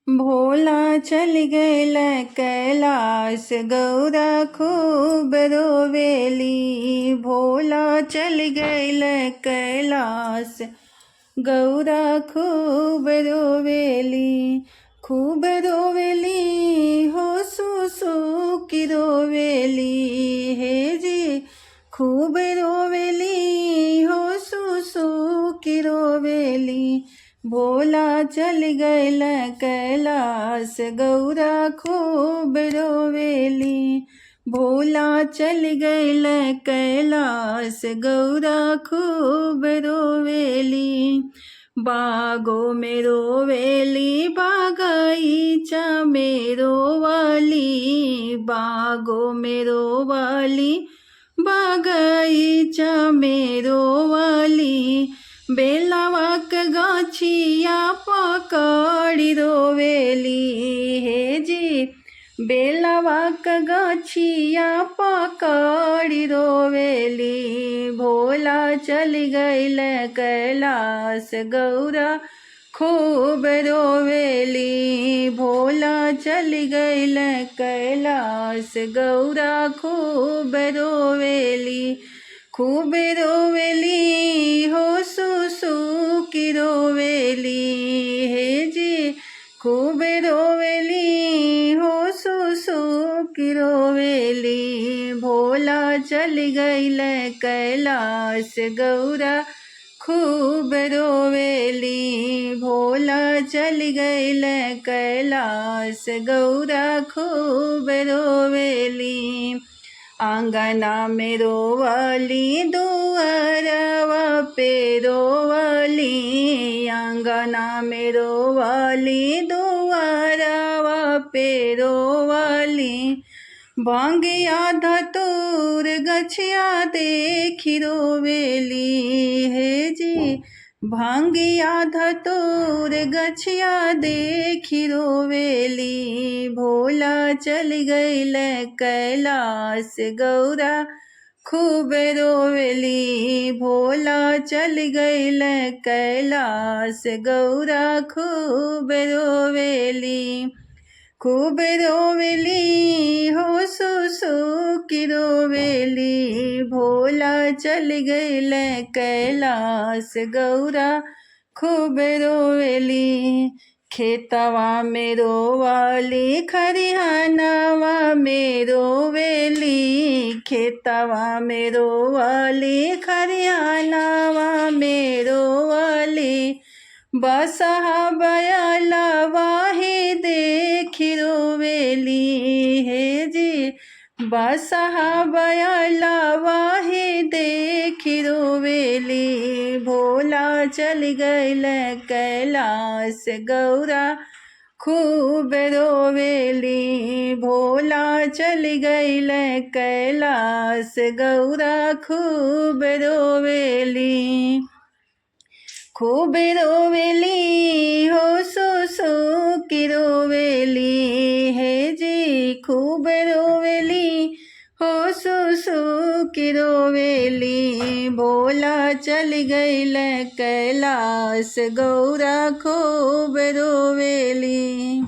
भोला चल गैल कैलाश गौरा खूब रोवेली। भोला चल गैल कैलाश गौरा खूब रोवेली। खूब रोवेली हो सुसु की रोवेली। हे जी खूब रोवेली हो सुसु की रोवेली। भोला चल गैल कैलाश गौरा खूब रोवेली। भोला चल गैल कैलाश गौरा खूब रोवेली। बागो में रोवेली बागीचा में रोवाली। बागो में रोवाली बागीचा में रोवाली। बेलावा के गाछिया पकड़ी रोवेली। हे जी बेलावा के गाछिया पकड़ी रोवेली। भोला चल गैल कैलाश गौरा खूब रोवेली। भोला चल गैल कैलाश गौरा खूब रोवेली। खूब रोवेली हो सुसु की रोवेली। हे जी खूब रोवेली हो सुसु की रोवेली। भोला चल गैल कैलाश गौरा खूब रोवेली। भोला चल गैल कैलाश गौरा खूब रोवेली। आंगना में रोवाली दुआरवा पे रोवाली। आंगना में रोवाली दुआरवा पे रोवाली। भांगिया धतूर गछिया देखी रोवेली। हे जी भांगिया धतूर गछिया देखी रोवेली। भोला चल गैल कैलाश गौरा खूब रोवेली। भोला चल गैल कैलाश गौरा खूब रोवेली। खूब रोवेली हो सुसु की रोवेली। भोला चल गैल कैलाश गौरा खूब रोवेली। खेतवा में रोवाली खरिहानवा में रोवेली। खेतवा में रोवाली खरिहानवा में रोवाली। बसहा बयलवा ही देखी रोवेली। हे जी बसहा बयलवा ही देखी रोवेली। भोला चल गैल कैलाश गौरा खूब रोवेली। भोला चल गैल कैलाश गौरा खूब रोवेली। खूब रोवेली हो सुसु की रोवेली। हे जी खूब रोवेली हो सुसु की रोवेली। भोला चल गैल कैलाश गौरा खूब रोवेली।